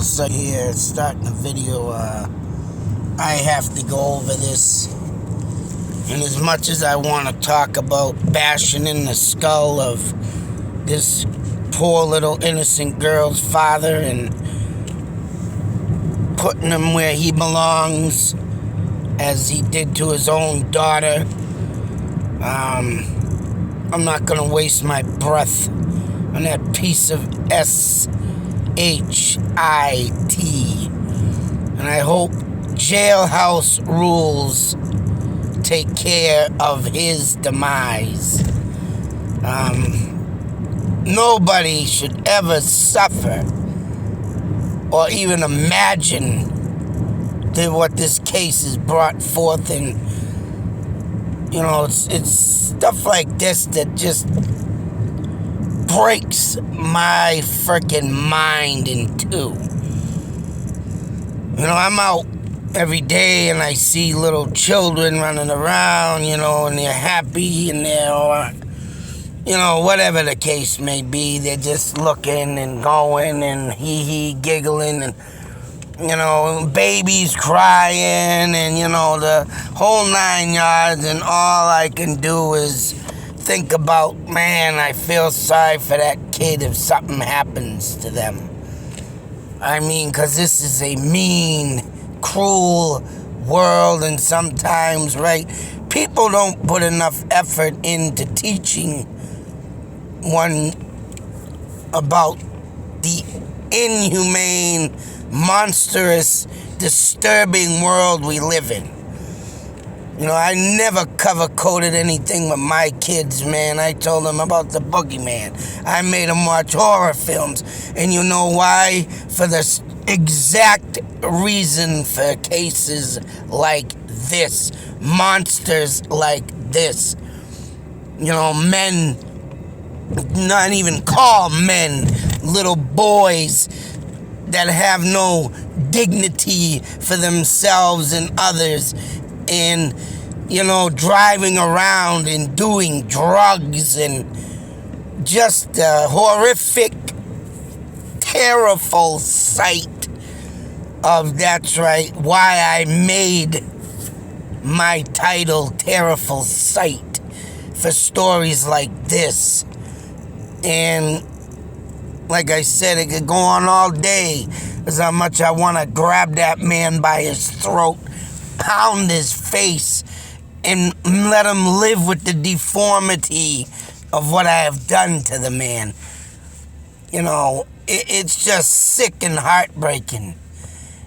So here, starting the video, I have to go over this. And as much as I want to talk about bashing in the skull of this poor little innocent girl's father and putting him where he belongs, as he did to his own daughter, I'm not going to waste my breath on that piece of SHIT. And I hope jailhouse rules take care of his demise. Nobody should ever suffer or even imagine what this case has brought forth. And you know, it's stuff like this that just breaks my freaking mind in two. You know, I'm out every day and I see little children running around, you know, and they're happy and they're, you know, whatever the case may be, they're just looking and going and hee giggling, and you know, babies crying, and you know, the whole 9 yards. And all I can do is think about, man, I feel sorry for that kid if something happens to them. I mean, because this is a mean, cruel world, and sometimes, right, people don't put enough effort into teaching one about the inhumane, monstrous, disturbing world we live in. You know, I never cover-coded anything with my kids, man. I told them about the boogeyman. I made them watch horror films. And you know why? For the exact reason, for cases like this. Monsters like this. You know, men, not even call men, little boys that have no dignity for themselves and others, and, you know, driving around and doing drugs, and just a horrific, terrible sight of, that's right, why I made my title Terrible Sight, for stories like this. And like I said, it could go on all day. That's how much I want to grab that man by his throat, pound his face, and let him live with the deformity of what I have done to the man. You know, it's just sick and heartbreaking.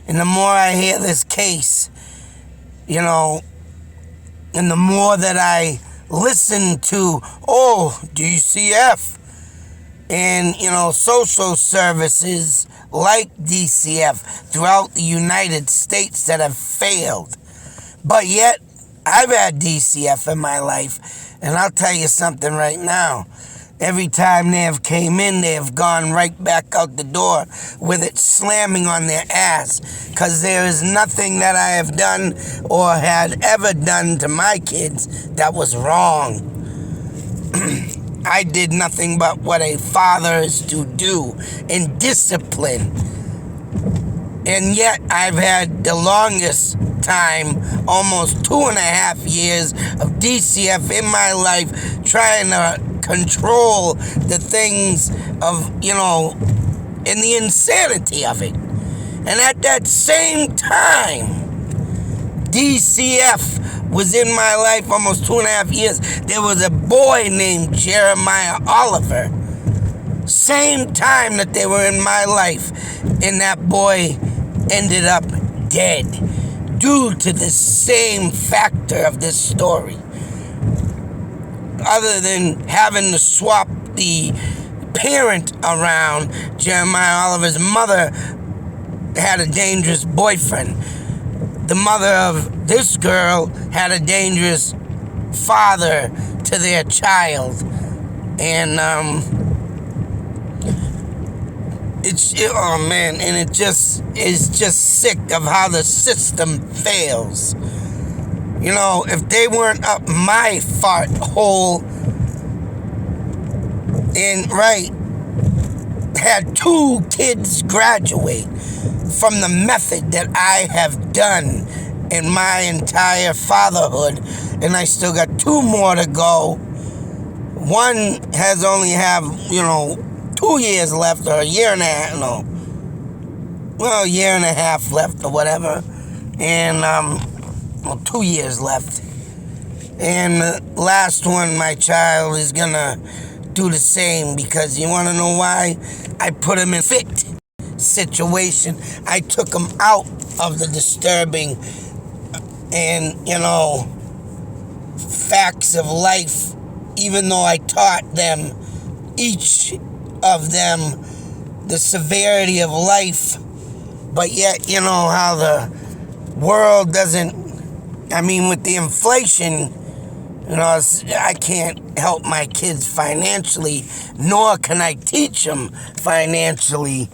And the more I hear this case, you know, and the more that I listen to, DCF, and, you know, social services like DCF throughout the United States that have failed. But yet, I've had DCF in my life, and I'll tell you something right now. Every time they have came in, they have gone right back out the door with it slamming on their ass, because there is nothing that I have done or had ever done to my kids that was wrong. I did nothing but what a father is to do in discipline. And yet I've had the longest time, almost 2.5 years of DCF in my life, trying to control the things of, you know, and the insanity of it. And at that same time, DCF was in my life almost 2.5 years. There was a boy named Jeremiah Oliver. Same time that they were in my life, and that boy ended up dead due to the same factor of this story. Other than having to swap the parent around, Jeremiah Oliver's mother had a dangerous boyfriend. The mother of this girl had a dangerous father to their child. And, it just is just sick of how the system fails. You know, if they weren't up my fart hole, and right, had 2 kids graduate from the method that I have done in my entire fatherhood, and I still got 2 more to go. One has only have, 2 years left, or a year and a half, a year and a half left or whatever, and 2 years left. And the last one, my child, is gonna do the same, because you want to know why? I put him in fit situation. I took him out of the disturbing and, facts of life, even though I taught them, each of them, the severity of life. But yet, how the world doesn't, with the inflation, I can't help my kids financially, nor can I teach them financially,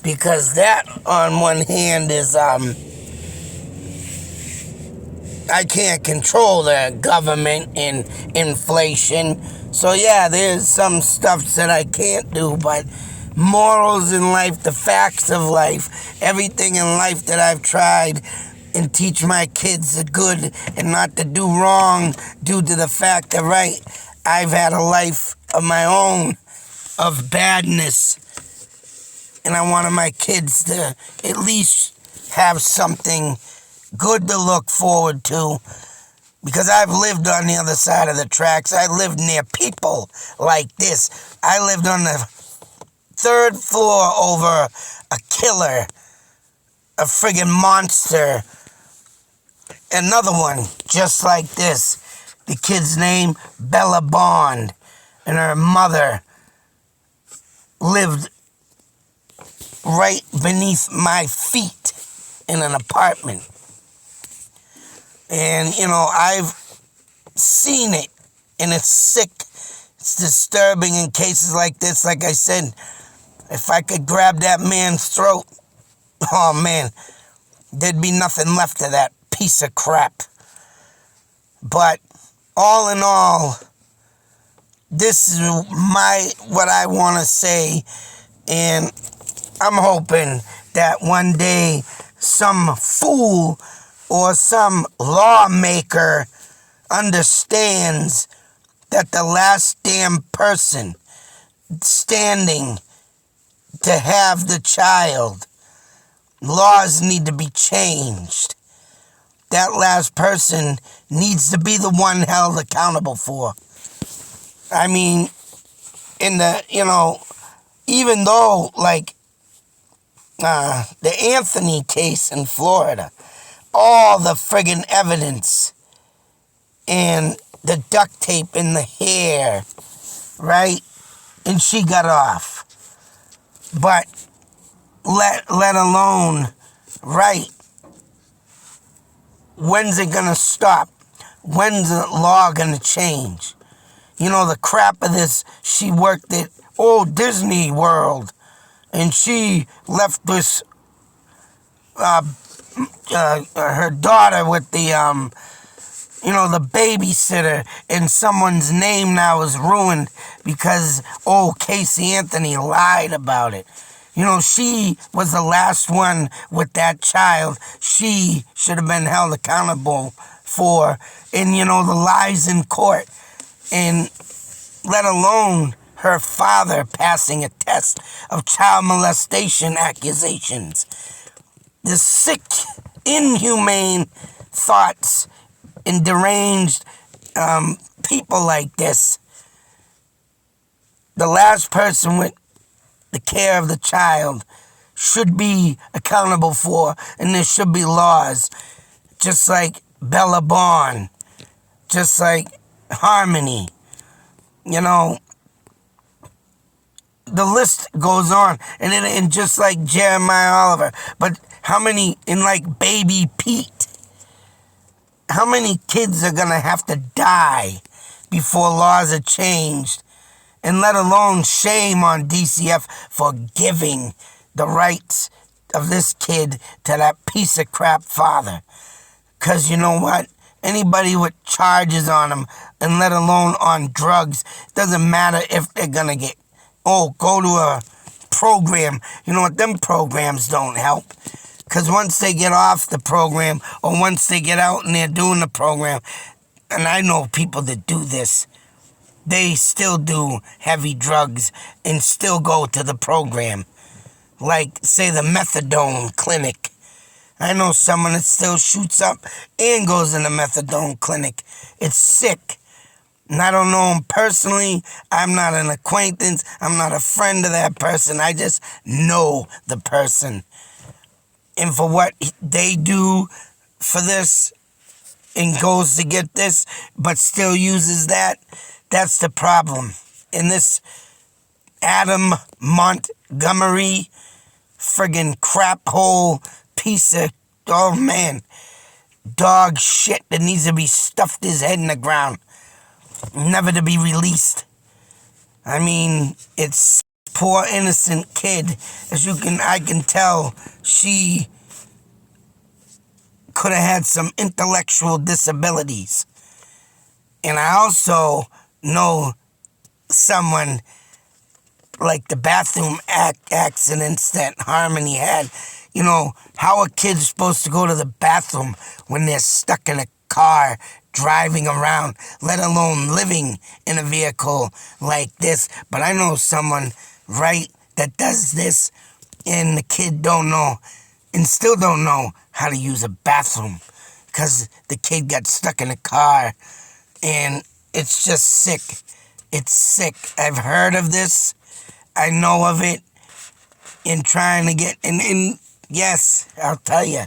because that, on one hand, is, I can't control the government and inflation. So yeah, there's some stuff that I can't do, but morals in life, the facts of life, everything in life that I've tried, and teach my kids the good and not to do wrong, due to the fact that, I've had a life of my own of badness, and I wanted my kids to at least have something good to look forward to, because I've lived on the other side of the tracks. I lived near people like this. I lived on the 3rd floor over a killer, a friggin' monster. Another one just like this. The kid's name, Bella Bond, and her mother lived right beneath my feet in an apartment. And, I've seen it, and it's sick. It's disturbing in cases like this. Like I said, if I could grab that man's throat, oh man, there'd be nothing left of that piece of crap. But all in all, this is what I want to say, and I'm hoping that one day some fool or some lawmaker understands that the last damn person standing to have the child, laws need to be changed. That last person needs to be the one held accountable for. Even though, the Anthony case in Florida, all the friggin' evidence and the duct tape in the hair, and she got off. But let alone, when's it gonna stop? When's the law gonna change? The crap of this, she worked at old Disney World, and she left this, her daughter with the, the babysitter, and someone's name now is ruined because Casey Anthony lied about it. She was the last one with that child. She should have been held accountable for, and the lies in court, and let alone her father passing a test of child molestation accusations. The sick, inhumane thoughts and deranged people like this. The last person with the care of the child should be accountable for, and there should be laws, just like Bella Bond, just like Harmony. The list goes on, and just like Jeremiah Oliver. But how many, Baby Pete, how many kids are gonna have to die before laws are changed? And let alone shame on DCF for giving the rights of this kid to that piece of crap father. Because you know what? Anybody with charges on them, and let alone on drugs, doesn't matter if they're going to go to a program. You know what? Them programs don't help. Because once they get off the program, or once they get out and they're doing the program, and I know people that do this, they still do heavy drugs and still go to the program. Like, say, the methadone clinic. I know someone that still shoots up and goes in the methadone clinic. It's sick. And I don't know him personally. I'm not an acquaintance. I'm not a friend of that person. I just know the person. And for what they do for this and goes to get this, but still uses that, that's the problem. And this Adam Montgomery, friggin' crap hole piece of, oh man, dog shit that needs to be stuffed his head in the ground, never to be released. I mean, it's poor innocent kid. I can tell she could have had some intellectual disabilities. And I also know someone, like the bathroom accidents that Harmony had. You know, how are kids supposed to go to the bathroom when they're stuck in a car driving around, let alone living in a vehicle like this? But I know someone, right, that does this, and the kid don't know, and still don't know how to use a bathroom because the kid got stuck in a car, and it's just sick. It's sick. I've heard of this. I know of it. In trying to get, and yes, I'll tell you,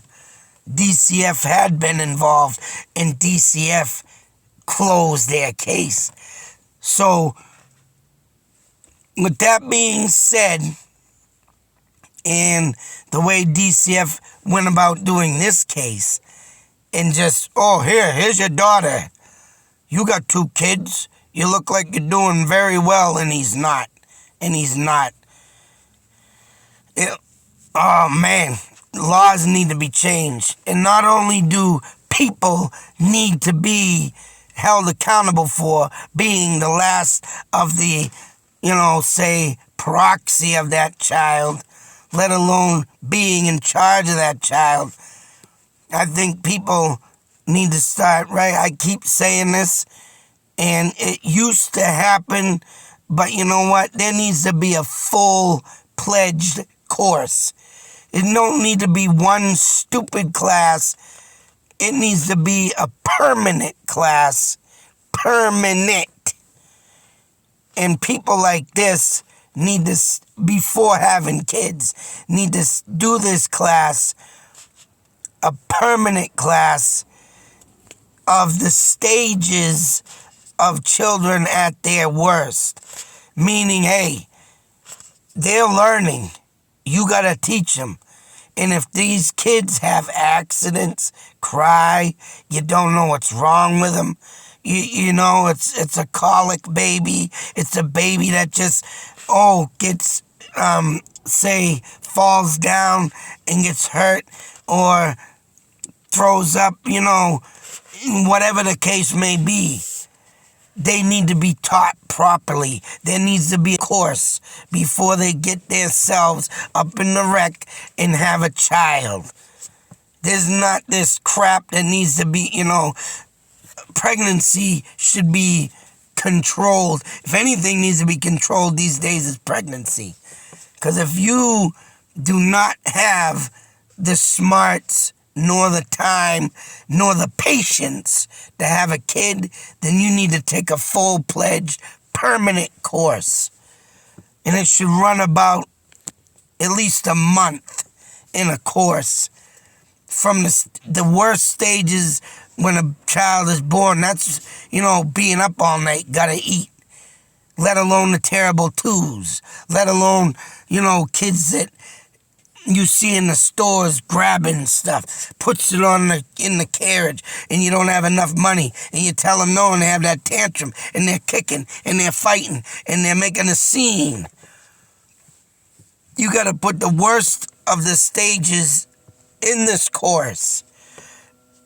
DCF had been involved, and DCF closed their case. So, with that being said, and the way DCF went about doing this case, and just, oh, here's your daughter. You got 2 kids. You look like you're doing very well, and he's not. And he's not. Oh, man. Laws need to be changed. And not only do people need to be held accountable for being the last of the, say, proxy of that child, let alone being in charge of that child. I think people need to start, right? I keep saying this, and it used to happen, but you know what? There needs to be a full-pledged course. It don't need to be one stupid class. It needs to be a permanent class. Permanent. And people like this need to, before having kids, need to do this class, a permanent class of the stages of children at their worst. Meaning, hey, they're learning. You gotta teach them. And if these kids have accidents, cry, you don't know what's wrong with them. You know, it's a colic baby. It's a baby that just, gets, say, falls down and gets hurt or throws up, whatever the case may be. They need to be taught properly. There needs to be a course before they get themselves up in the wreck and have a child. There's not this crap that needs to be, pregnancy should be controlled. If anything needs to be controlled these days, is pregnancy. Because if you do not have the smarts, nor the time, nor the patience to have a kid, then you need to take a full-pledged, permanent course. And it should run about at least a month in a course. From the worst stages when a child is born, that's, being up all night, gotta eat. Let alone the terrible twos. Let alone, kids that you see in the stores grabbing stuff, puts it in the carriage, and you don't have enough money, and you tell them no, and they have that tantrum, and they're kicking, and they're fighting, and they're making a scene. You gotta put the worst of the stages in this course,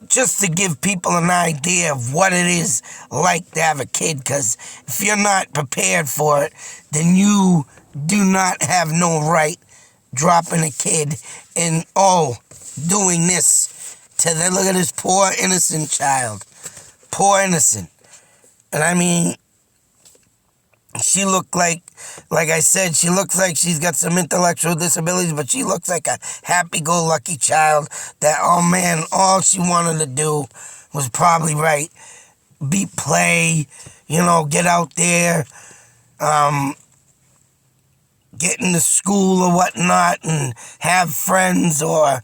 just to give people an idea of what it is like to have a kid, because if you're not prepared for it, then you do not have no right dropping a kid and, doing this to the, look at this poor innocent child. Poor innocent. And I mean, she looked like I said, she looks like she's got some intellectual disabilities, but she looks like a happy-go-lucky child that, oh man, all she wanted to do was probably play, get out there, get into school or whatnot and have friends, or,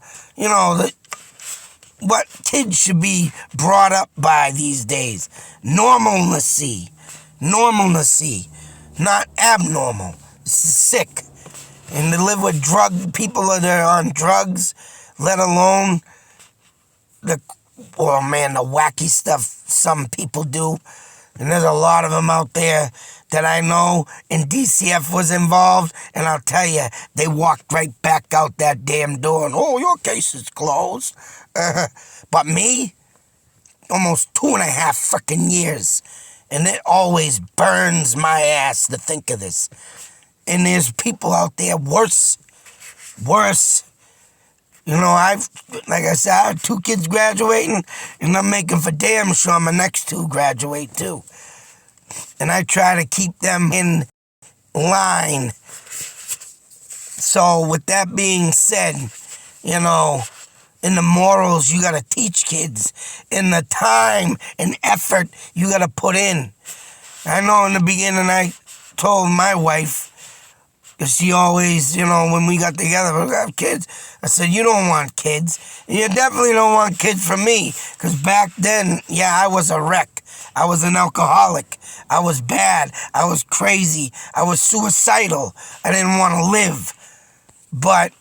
what kids should be brought up by these days. Normalcy. Normalcy. Not abnormal. Sick. And to live with people that are on drugs, let alone the wacky stuff some people do. And there's a lot of them out there that I know, and DCF was involved, and I'll tell you, they walked right back out that damn door, and, your case is closed. But me, almost 2.5 freaking years, and it always burns my ass to think of this. And there's people out there worse. Like I said, I have 2 kids graduating, and I'm making for damn sure my next 2 graduate too. And I try to keep them in line. So with that being said, in the morals you gotta teach kids, in the time and effort you gotta put in. I know in the beginning I told my wife, because she always, when we got together, we have kids. I said, you don't want kids. And you definitely don't want kids from me. Because back then, I was a wreck. I was an alcoholic. I was bad. I was crazy. I was suicidal. I didn't want to live. But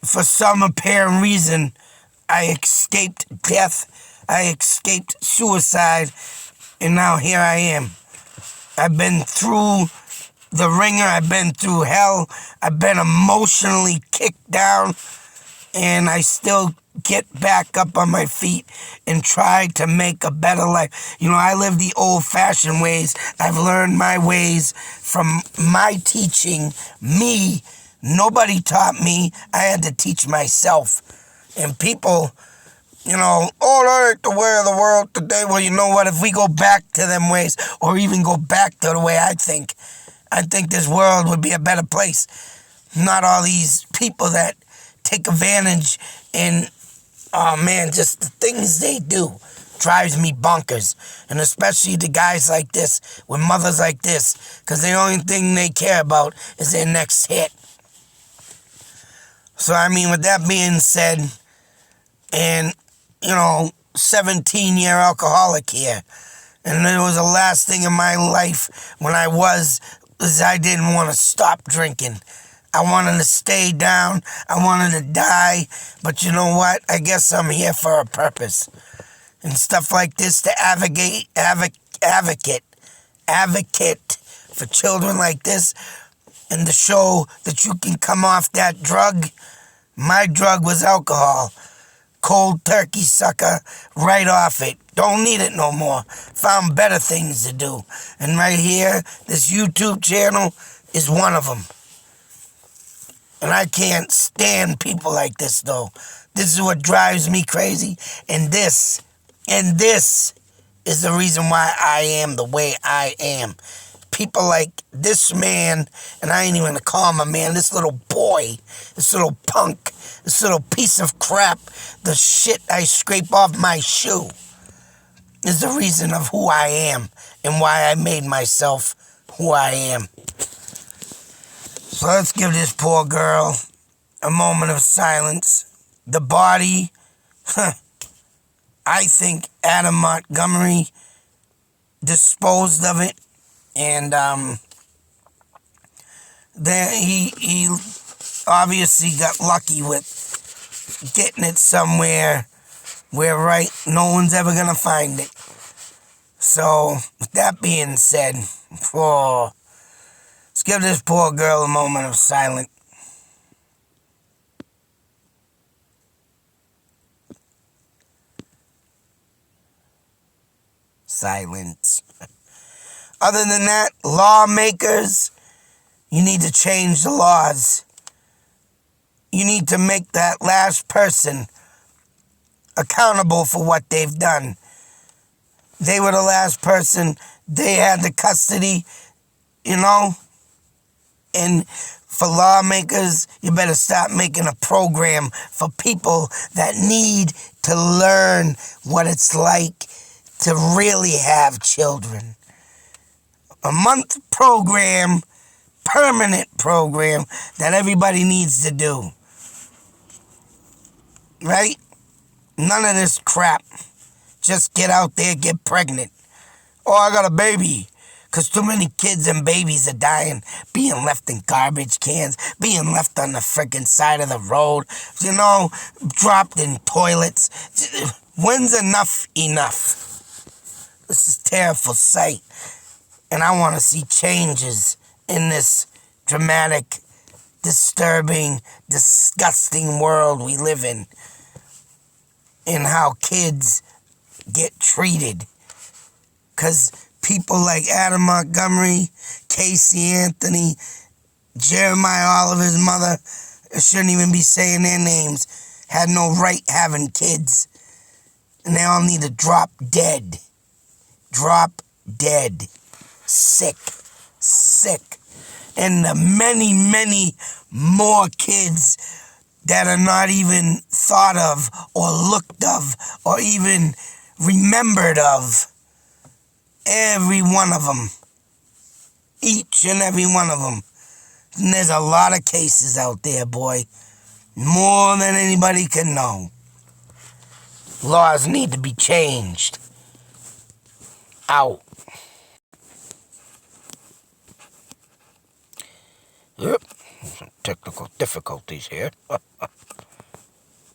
for some apparent reason, I escaped death. I escaped suicide. And now here I am. I've been through the ringer. I've been through hell. I've been emotionally kicked down, and I still get back up on my feet and try to make a better life. I live the old-fashioned ways. I've learned my ways from my teaching. Me, nobody taught me. I had to teach myself. And people, that ain't the way of the world today. Well, you know what? If we go back to them ways, or even go back to the way I think this world would be a better place. Not all these people that take advantage and, just the things they do drives me bonkers. And especially the guys like this, with mothers like this, because the only thing they care about is their next hit. So, with that being said, and, 17-year alcoholic here, and it was the last thing in my life when I didn't want to stop drinking. I wanted to stay down. I wanted to die. But you know what? I guess I'm here for a purpose. And stuff like this to advocate for children like this, and to show that you can come off that drug. My drug was alcohol. Cold turkey, sucker, right off it. Don't need it no more. Found better things to do. And right here, this YouTube channel is one of them. And I can't stand people like this, though. This is what drives me crazy. And this is the reason why I am the way I am. People like this man, and I ain't even gonna call him a man, this little boy, this little punk, this little piece of crap, the shit I scrape off my shoe, is the reason of who I am and why I made myself who I am. So let's give this poor girl a moment of silence. The body, I think Adam Montgomery disposed of it, and then he obviously got lucky with getting it somewhere where no one's ever gonna find it. So with that being said, let's give this poor girl a moment of silence. Silence. Other than that, lawmakers, You need to change the laws. You need to make that last person accountable for what they've done. They were the last person. They had the custody, you know? And for lawmakers, you better start making a program for people that need to learn what it's like to really have children. A month program, permanent program that everybody needs to do. Right? None of this crap. Just get out there, get pregnant. Oh, I got a baby. Because too many kids and babies are dying, being left in garbage cans, being left on the freaking side of the road, you know, dropped in toilets. When's enough enough? This is a terrible sight. And I want to see changes in this dramatic, disturbing, disgusting world we live in how kids get treated. Because people like Adam Montgomery, Casey Anthony, Jeremiah Oliver's mother, I shouldn't even be saying their names, had no right having kids. And they all need to drop dead. Drop dead. Sick. And the many, many more kids that are not even thought of or looked of or even remembered of. Every one of them. Each and every one of them. And there's a lot of cases out there, boy. More than anybody can know. Laws need to be changed. Out. Yep. Some technical difficulties here.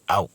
Out.